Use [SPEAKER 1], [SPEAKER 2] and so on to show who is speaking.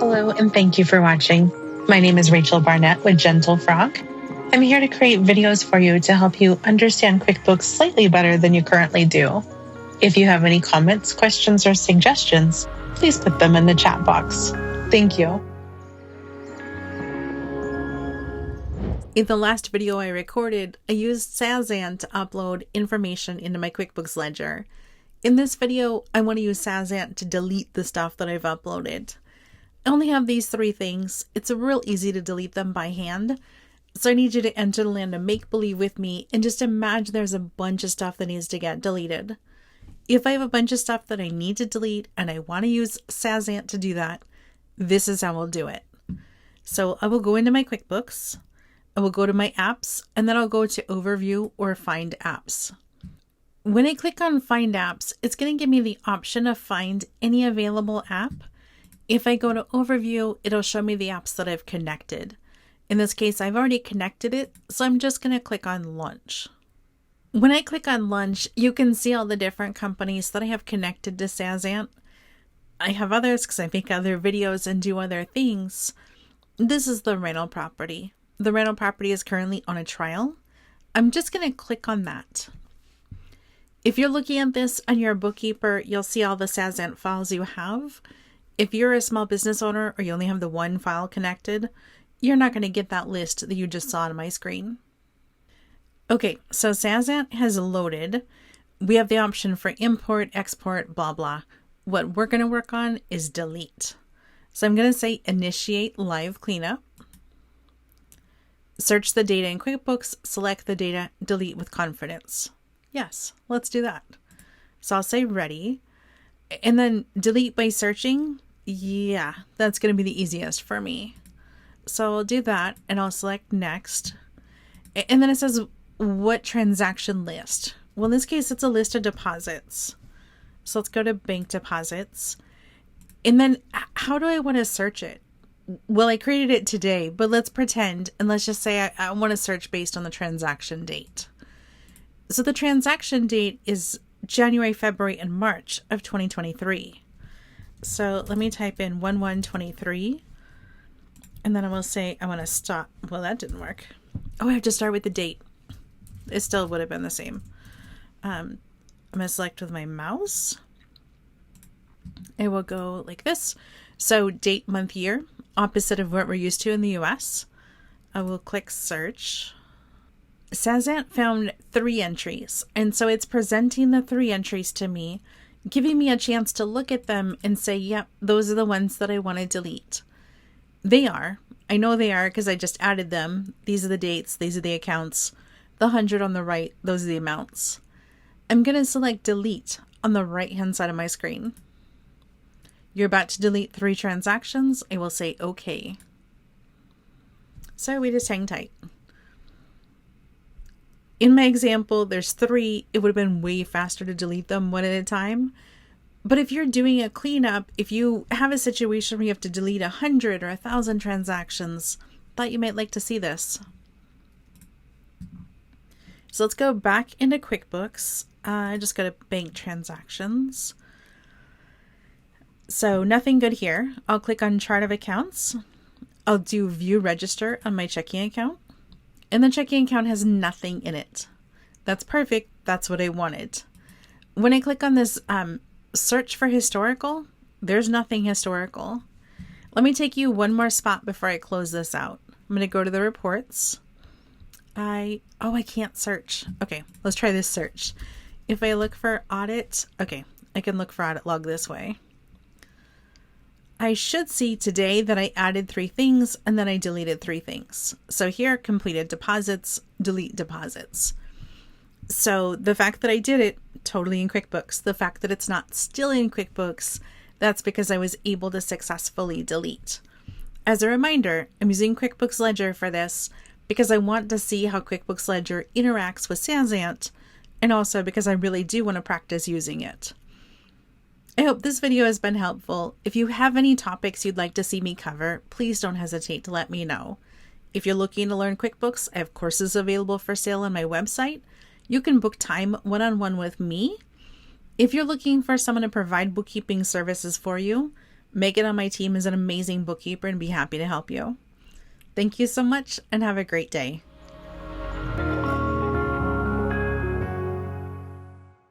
[SPEAKER 1] Hello, and thank you for watching. My name is Rachel Barnett with Gentle Frog. I'm here to create videos for you to help you understand QuickBooks slightly better than you currently do. If you have any comments, questions, or suggestions, please put them in the chat box. Thank you.
[SPEAKER 2] In the last video I recorded, I used SaasAnt to upload information into my QuickBooks Ledger. In this video, I want to use SaasAnt to delete the stuff that I've uploaded. I only have these three things. It's real easy to delete them by hand. So I need you to enter the land of make-believe with me and just imagine there's a bunch of stuff that needs to get deleted. If I have a bunch of stuff that I need to delete and I want to use SaasAnt to do that, this is how I'll do it. So I will go into my QuickBooks, I will go to my apps, and then I'll go to Overview or Find Apps. When I click on Find Apps, it's going to give me the option of find any available app. If I go to Overview, it'll show me the apps that I've connected. In this case, I've already connected it, so I'm just going to click on Launch. When I click on Launch, you can see all the different companies that I have connected to SaasAnt. I have others because I make other videos and do other things. This is the rental property. The rental property is currently on a trial. I'm just going to click on that. If you're looking at this and you're a bookkeeper, you'll see all the SaasAnt files you have. If you're a small business owner or you only have the one file connected, you're not going to get that list that you just saw on my screen. Okay, so SaasAnt has loaded. We have the option for import, export, blah, blah. What we're going to work on is delete. So I'm going to say initiate live cleanup. Search the data in QuickBooks, select the data, delete with confidence. Yes, let's do that. So I'll say ready. And then delete by searching. Yeah, that's going to be the easiest for me. So I'll do that and I'll select next. And then it says what transaction list. Well, in this case, it's a list of deposits. So let's go to bank deposits. And then how do I want to search it? Well, I created it today, but let's pretend and let's just say I want to search based on the transaction date. So the transaction date is January, February, and March of 2023. So let me type in 1/1/23, and then I will say I want to stop. Well, that didn't work. Oh, I have to start with the date. It still would have been the same. I'm going to select with my mouse. It will go like this. So date, month, year, opposite of what we're used to in the US. I will click search. SaasAnt found 3 entries, and so it's presenting the 3 entries to me, giving me a chance to look at them and say, yep, those are the ones that I want to delete. They are. I know they are because I just added them. These are the dates. These are the accounts. The 100 on the right, those are the amounts. I'm going to select delete on the right-hand side of my screen. You're about to delete 3 transactions. I will say OK. So we just hang tight. In my example, there's 3. It would have been way faster to delete them one at a time. But if you're doing a cleanup, if you have a situation where you have to delete 100 or 1,000 transactions, thought you might like to see this. So let's go back into QuickBooks. Just go to bank transactions. So nothing good here. I'll click on chart of accounts. I'll do view register on my checking account. And the checking account has nothing in it. That's perfect. That's what I wanted. When I click on this search for historical, there's nothing historical. Let me take you one more spot before I close this out. I'm going to go to the reports. I can't search. Okay, let's try this search. If I look for audit, okay, I can look for audit log this way. I should see today that I added 3 things and then I deleted 3 things. So here, completed deposits, delete deposits. So the fact that I did it totally in QuickBooks, the fact that it's not still in QuickBooks, that's because I was able to successfully delete. As a reminder, I'm using QuickBooks Ledger for this because I want to see how QuickBooks Ledger interacts with SaasAnt, and also because I really do want to practice using it. I hope this video has been helpful. If you have any topics you'd like to see me cover, please don't hesitate to let me know. If you're looking to learn QuickBooks, I have courses available for sale on my website. You can book time one-on-one with me. If you're looking for someone to provide bookkeeping services for you, Megan on my team is an amazing bookkeeper and be happy to help you. Thank you so much and have a great day.